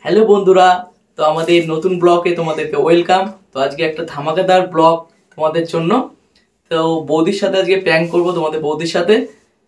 Hello বন্ধুরা, তো আমাদের নতুন ব্লগে তোমাদেরকে ওয়েলকাম। তো আজকে একটা ধামাকাদার ব্লগ তোমাদের জন্য। তো বৌদির সাথে আজকে প্র্যাঙ্ক করব তোমাদের বৌদির সাথে।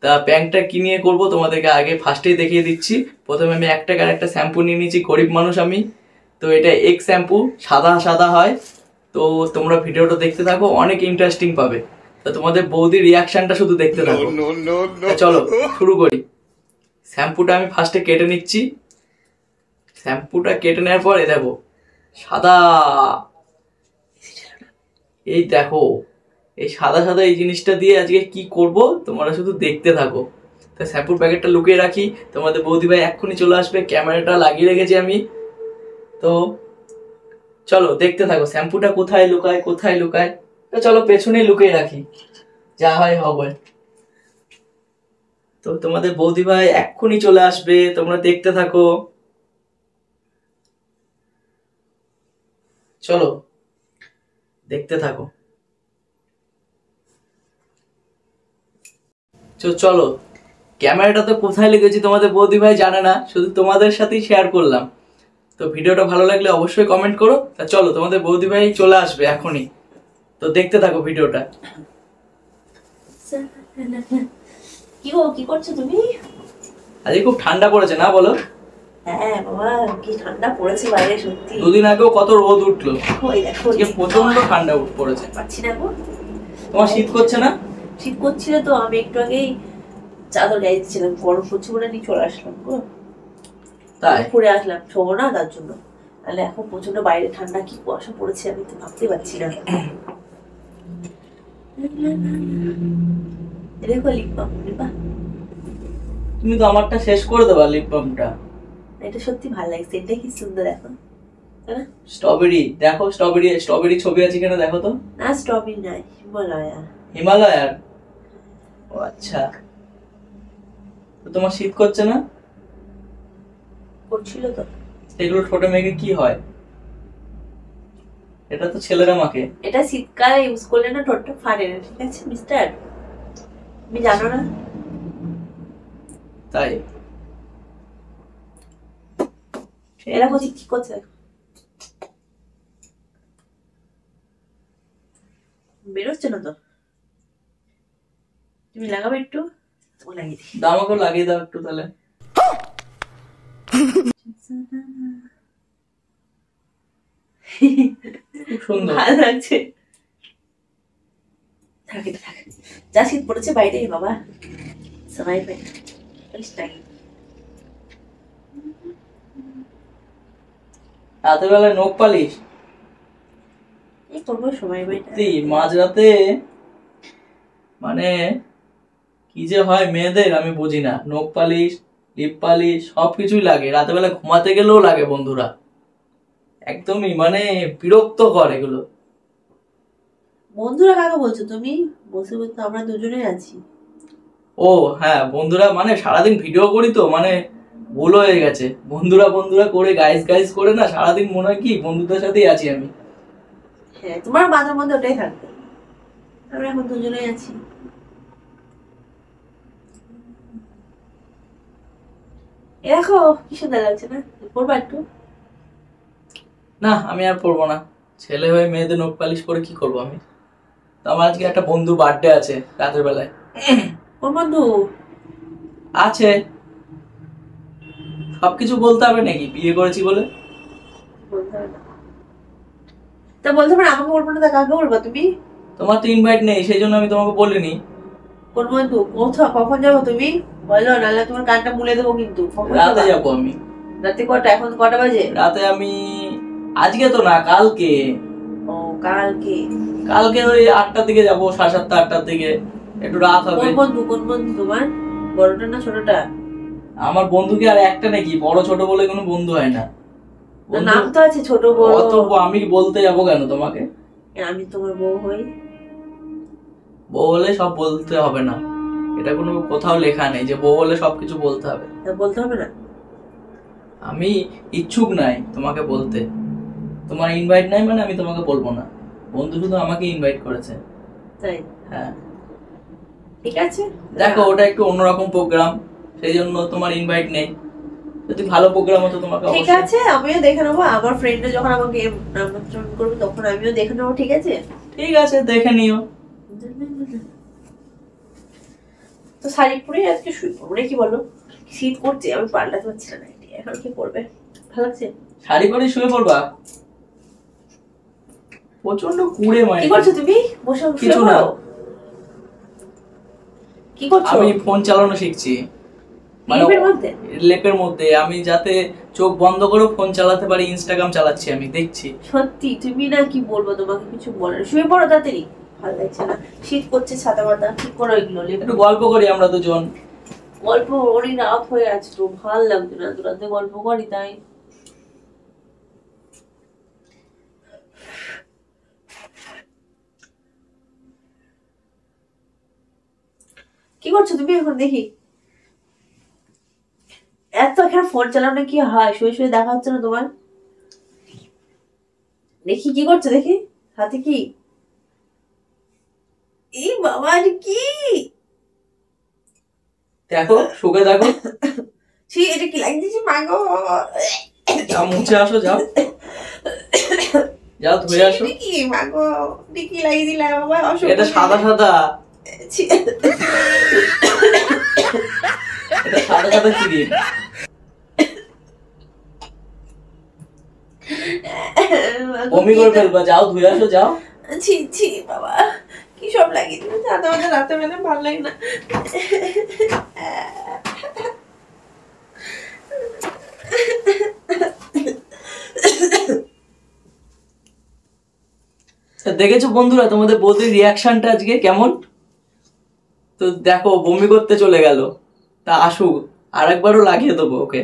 তা প্র্যাঙ্কটা কি নিয়ে করবো তোমাদেরকে আগে ফার্স্টেই দেখিয়ে দিচ্ছি। প্রথমে আমি একটা শ্যাম্পু নিয়ে নিয়েছি, গরিব মানুষ আমি। তো এটা এক্স শ্যাম্পু, সাদা সাদা হয়। তো তোমরা ভিডিওটা দেখতে থাকো, অনেক ইন্টারেস্টিং পাবে। তো তোমাদের বৌদির রিয়াকশনটা শুধু দেখতে থাকো। চলো শুরু করি। শ্যাম্পুটা আমি ফার্স্টে কেটে নিচ্ছি। শ্যাম্পুটা কেটে নেওয়ার পর দেখো সাদা, এই দেখো এই সাদা সাদা এই জিনিসটা দিয়ে আজকে কি করব তোমরা শুধু দেখতে থাকো। তা শ্যাম্পুর প্যাকেটটা লুকিয়ে রাখি, তোমাদের বৌদি ভাই এক্ষুনি চলে আসবে। ক্যামেরাটা লাগিয়ে রেখেছি আমি। তো চলো দেখতে থাকো শ্যাম্পুটা কোথায় লুকায় কোথায় লুকায়। তো চলো পেছনেই লুকিয়ে রাখি, যা হয় হবে। তো তোমাদের বৌদি ভাই এক্ষুনি চলে আসবে, তোমরা দেখতে থাকো। চলো দেখতে থাকো। চলো, ক্যামেরাটা তো কোথায় লেগেছি তোমাদের বৌদি ভাই জানে না, শুধু তোমাদের সাথেই শেয়ার করলাম। তো ভিডিওটা ভালো লাগলে অবশ্যই কমেন্ট করো। তা চলো তোমাদের বৌদি ভাই চলে আসবে এখনই, তো দেখতে থাকো ভিডিওটা। কি করছো তুমি? আজকে খুব ঠান্ডা পড়েছে না বলো? হ্যাঁ বাবা, কি ঠান্ডা পড়েছে বাইরে সত্যি। দুদিন আগেও কত রোদ উঠলো, ওই দেখো আজকে প্রচন্ড ঠান্ডা পড়েছে। পাচ্ছি না গো। তোমার শীত করছে না? শীত করছিল তো, আমি একটু আগেই চাদর গায়ে দিচ্ছিলাম, গরম করছে বলে নিয়ে চলে আসলাম গো। তাই পরে আসলাম, শোবো না তার জন্য। তাহলে এখন প্রচন্ড বাইরে ঠান্ডা, কি কুয়াশা পড়েছে আমি তো ভাবতে পারছি না। দেখো লিপ বাম, তুমি তো আমারটা শেষ করে দেবা লিপ বামটা। এটা সত্যি ভালো লাগছে, এটা কি সুন্দর দেখো। স্ট্রবেরি দেখো, স্ট্রবেরি ছবি আছে কিনা দেখো তো। না স্ট্রবেরি নাই, হিমালয়া। হিমালয়ার? ও আচ্ছা। তো তোমার শীত করছে না? করছিল তো। এগুলো ঠোঁটে মেখে কি হয়? এটা তো ছেলেরা মাখে। এটা শীতকালে ইউজ করলে না ঠোঁটটা ফাটে না, ঠিক আছে মিস্টার? তুমি জানো না? তাই এরা বলছি কি করছে, বেরোচ্ছে না তো। তুমি লাগাবে একটু, লাগিয়ে দিই। আমাকেও লাগিয়ে দাও একটু তাহলে। খুব সুন্দর ভালো লাগছে। যা শীত পড়েছে বাইরে বাবা, সবাই রাতের বেলায় নখ পালিশ এই করবো সময় মাঝরাতে, মানে কি যে হয় মেয়েদের আমি বুঝি না। নখ পালিশ, লিপ পালিশ সবকিছুই লাগে, রাতের বেলা ঘুমাতে গেলেও লাগে বন্ধুরা। একদমই মানে বিরক্ত করে এগুলো। বন্ধুরা কাকে বলছো তুমি? বসে বসে আমরা দুজনেই আছি। ও হ্যাঁ বন্ধুরা, মানে সারাদিন ভিডিও করি তো, মানে ভুল হয়ে গেছে। বন্ধুরা বন্ধুরা করে গাইস গাইস করে না, সারাদিন মনে হয় কি বন্ধুদের সাথেই আছি আমি। হ্যাঁ তোমার মাথার মধ্যে ওটাই থাকবে, আমরা এখন দুজনেই আছি। দেখো কি সুন্দর লাগছে না? পড়বা একটু? না আমি আর পড়বো না, ছেলে হয়ে মেয়েদের নখ পালিশ করে কি করবো আমি। তো আমার আজকে একটা বন্ধু বার্থডে আছে রাতের বেলায়। কোন বন্ধু? আছে, সবকিছু বলতে হবে নাকি বিয়ে করেছি বলে? বলতে হবে না, তা বলতে পারো আমাকে বলবো না, তা কাকে বলবো তুমি? তোমার তো ইনভাইট নেই, সেই জন্য আমি তোমাকে বলিনি। কোন বন্ধু? কোথাও কখন যাবো তুমি বলো, নাহলে তোমার কানটা মুলে দেবো কিন্তু। রাতে যাবো আমি। রাতে কটা? এখন কটা বাজে? রাতে আমি আজকে তো না, কালকে। ও কালকে? কালকে ওই 8টার দিকে যাবো, 7:30 8টার দিকে, একটু রাত হবে। কোন বন্ধু তোমার? বড়টা না ছোটটা? আমার বন্ধু কি আর একটা নাকি? বড় ছোট বলে কোনো বন্ধু হয় না। নাম তো আছে ছোট বড়। অত আমি বলতে যাবো কেন তোমাকে? আমি তোমার বউ হই। বউ হলে সব বলতে হবে না, এটা কোনো কোথাও লেখা নেই যে বউ হলে সবকিছু বলতে হবে। বলতে হবে না? আমি ইচ্ছুক নাই তোমাকে বলতে। তোমার ইনভাইট নাই মানে আমি তোমাকে বলবো না। বন্ধু শুধু আমাকে ইনভাইট করেছে। তাই? হ্যাঁ ঠিক আছে। দেখো ওটা একটু অন্যরকম প্রোগ্রাম, সেই জন্য তোমার ইনভাইট নেই। তো যদি ভালো প্রোগ্রাম হতো তোমাকে ঠিক আছে, আমিও দেখে নেবো। আমার ফ্রেন্ডরা যখন আমাকে আমন্ত্রণ করবে তখন আমিও দেখে নেবো। ঠিক আছে, ঠিক আছে, দেখে নিও। তো শাড়ি পরে আজকে শুই পড়বো নাকি বলো? শীত করছে, আমি পাল্টাতে পারছি না। এখন কি করবে? ভালো লাগছে? শাড়ি পরে শুয়ে পড়বা? প্রচন্ড কুড়ে কি করছো তুমি? বসে কিছু না। কি করছো? আমি ফোন চালানো শিখছি, মানে লেপের মধ্যে আমি যাতে চোখ বন্ধ করে ফোন চালাতে পারি, ইনস্টাগ্রাম চালাচ্ছি আমি, দেখছি। সত্যি তুমি না, কি বলবো তোমাকে, কিছু বলার। শুয়ে পড়ো তাড়াতাড়ি, ভালো লাগছে না, শীত করছে, ছাতা মাথা ঠিক করো এগুলো। একটু গল্প করি আমরা দুজন। গল্প ওরই রাত হয়ে আছে তো, ভালো লাগছে না, রাতে গল্প করি তাই। কি করছো তুমি এখন দেখি? এত এখানে ফোন চালানো কি হয়? শুয়ে শুয়ে দেখা হচ্ছে না তোমার? দেখি কি করছো, দেখি হাতে কি? এই বাবা, কি দেখো, শুকে দেখো। ছি, এটা কি লাগছে মাগো? যাও মুছে আসো, যাও যাও ধুয়ে আসো। কি মাগো, কি লাগিয়ে দিলা বাবা? এটা সাদা সাদা, এটা সাদা সাদা ক্রিম। বমি করে ফেলবা, যাও ধুয়ে আসো, যাও। ছি ছি বাবা, কি সব লাগিয়ে দিল রাতে বেলা, রাতে বেলা ভালো লাগে না। দেখেছো বন্ধুরা তোমাদের বৌদির রিয়াকশনটা আজকে কেমন? তো দেখো, বমি করতে চলে গেল, তা আসুক, আরেকবারও লাগিয়ে দেবো ওকে,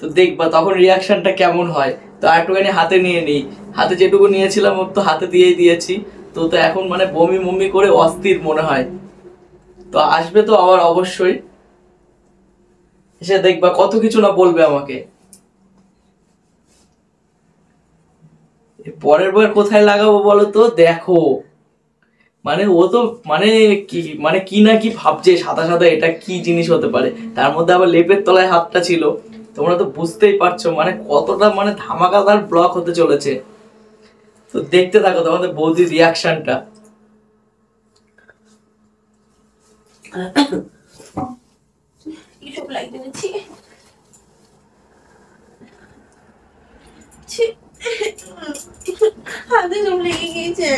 তো দেখবা তখন রিয়াকশনটা কেমন হয়। তো একটুখানি হাতে নিয়ে নিই, হাতে যেটুকু নিয়েছিলাম ওর তো হাতে দিয়েই দিয়েছি। তো তো এখন মানে বমি বমি করে অস্থির মনে হয়। তো আসবে তো আবার অবশ্যই, এসে দেখবা কত কিছু না বলবে আমাকে। পরের বার কোথায় লাগাবো বলো তো? দেখো, মানে ও তো মানে কি না কি ভাবছে, সাদা সাদা এটা কি জিনিস হতে পারে, তার মধ্যে আবার লেপের তলায় হাতটা ছিল। তোমরা তো বুঝতেই পারছো মানে কতটা মানে ধামাকাদার ব্লক হতে চলেছে। তো দেখতে থাকো তোমাদের বৌদির রিয়াকশনটা। এইসব লাগতে দিচ্ছি, হাতে সব লেগে গিয়েছে।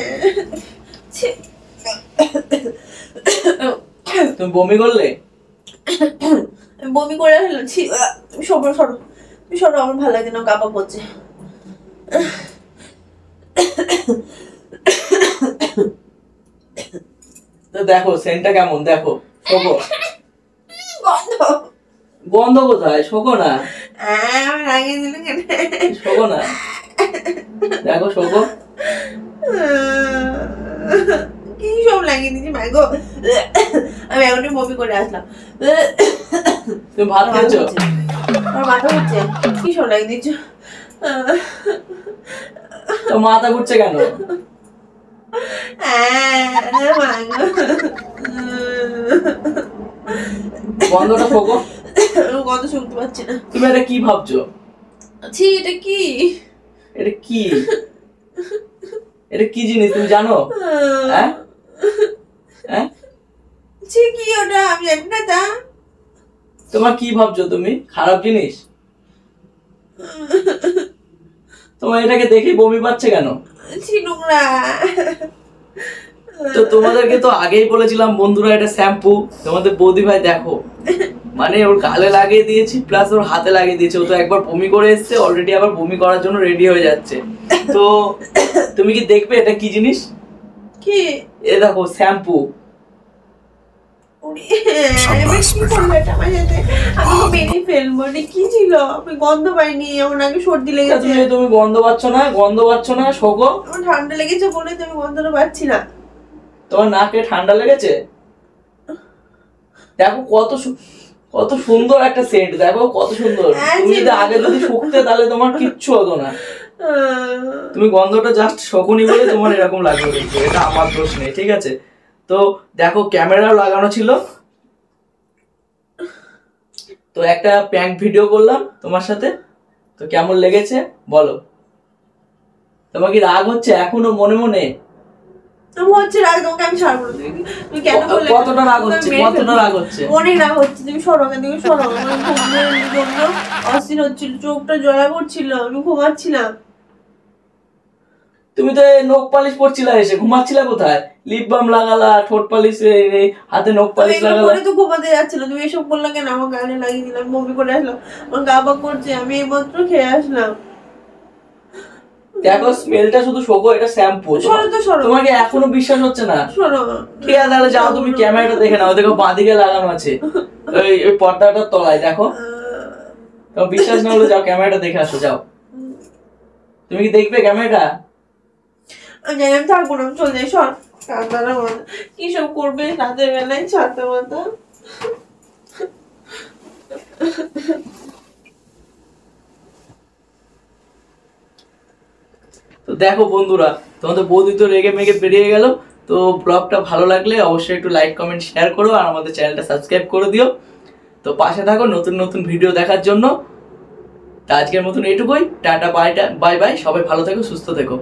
তুমি বমি করলে? বমি করে ফেললাম। তুমি সরো সরো, তুমি সরো, আমার ভালো লাগে না, কাপা পড়ছে। তো দেখো সেন্টটা কেমন, দেখো, শোকো। বন্ধ বন্ধ কোথায়? শোকো না, আমি লাগিয়ে দিল কেন? শোকো না, দেখো শোকো। কি সব লাগিয়ে দিচ্ছি মাগো, আমি এখনই বমি করে আসলাম। তুমি ভাত খেয়েছো? আমার মাথা হচ্ছে, কি সব লাগিয়ে দিচ্ছ? তো মাথা ঘুরছে কেন? গন্ধটা শোকো। গন্ধ শুনতে পাচ্ছি না। তুমি এটা কি ভাবছো? ছি, এটা কি? এটা কি, এটা কি জিনিস তুমি জানো? হ্যাঁ হ্যাঁ, ছি, কি ওটা? আমি জানি না তা। তোমার কি ভাবছো তুমি? খারাপ জিনিস? তোমার এটাকে দেখে বমি পাচ্ছে কেন? ছি, নোংরা। তো তোমাদেরকে তো আগেই বলেছিলাম বন্ধুরা, এটা শ্যাম্পু। তোমাদের বৌদি ভাই দেখো, মানে ওর গালে লাগিয়ে দিয়েছি প্লাস ওর হাতে লাগিয়ে দিয়েছি। ও তো একবার বমি করে এসছে অলরেডি, আবার বমি করার জন্য রেডি হয়ে যাচ্ছে। তো তুমি কি দেখবে এটা কি জিনিস? কি? এ দেখো শ্যাম্পু। আমি ফেলবো, কি ছিল? আমি গন্ধ পাইনি, আমার নাকি সর্দি লেগেছে। তুমি গন্ধ পাচ্ছ না? গন্ধ পাচ্ছ না শোকো? আমার ঠান্ডা লেগেছে বলে তো আমি গন্ধটা পাচ্ছি না। তোমার নাকে ঠান্ডা লেগেছে? দেখো কত সুন্দর একটা সেন্ট, দেখো কত সুন্দর। তুমি যদি আগে যদি শুকতে তাহলে তোমার কিচ্ছু হতো না। তুমি গন্ধটা জাস্ট শকুনি বলে তোমার এরকম লাগলো, কিন্তু এটা আমার দোষ নেই, ঠিক আছে? তো দেখো ক্যামেরাও লাগানো ছিল, তো একটা প্র্যাঙ্ক ভিডিও করলাম তোমার সাথে, তো কেমন লেগেছে বলো। তোমার কি রাগ হচ্ছে এখনো মনে মনে? তোমার হচ্ছে রাগ, তোমাকে আমি ছাড়বো না। তুমি কেন বললে? কতটা রাগ হচ্ছে, কতটা রাগ হচ্ছে? অনেক রাগ হচ্ছে। তুমি সরো, তুমি সরো। আমার ঘুমের জন্য অস্থির হচ্ছিল, চোখটা জ্বলা করছিল, আমি ঘুমাচ্ছিলাম। তুমি তো নখ পালিশ পরছিলা, এসে ঘুমাচ্ছিলা কোথায়? লিপ বাম লাগালা, ঠোঁট পালিশ, হাতে নখ পালিশ লাগালা, তো ঘুমাতে যাচ্ছিল। তুমি এসব বললা কেন? আমার গানে লাগিয়ে দিলাম, বমি করে আসলাম, আমার গা বা করছে, আমি এইমাত্র খেয়ে আসলাম। দেখো স্মেলটা শুধু শোকো, এটা শ্যাম্পু। তোমাকে এখনো বিশ্বাস হচ্ছে না? ঠিক আছে তাহলে যাও, তুমি ক্যামেরাটা দেখে নাও, দেখো বাঁদিকে লাগানো আছে ওই পর্দাটার তলায়, দেখো। তোমার বিশ্বাস না হলে যাও ক্যামেরাটা দেখে আসো, যাও। তুমি কি দেখবে ক্যামেরাটা? আমি জানি, আমি থাকবো না, চলে যাই, সর। কান্দারা কি সব করবে রাতের বেলায় ছাতা মাথা। তো দেখো বন্ধুরা, তোমাদের বৌদি তো রেগে মেগে বেরিয়ে গেল। তো ব্লগটা ভালো লাগলে অবশ্যই একটু লাইক কমেন্ট শেয়ার করো, আর আমাদের চ্যানেলটা সাবস্ক্রাইব করে দিও। তো পাশে থাকো নতুন নতুন ভিডিও দেখার জন্য। তা আজকের মতন এইটুকুই, টাটা বাই বাই, সবাই ভালো থেকো, সুস্থ থেকো।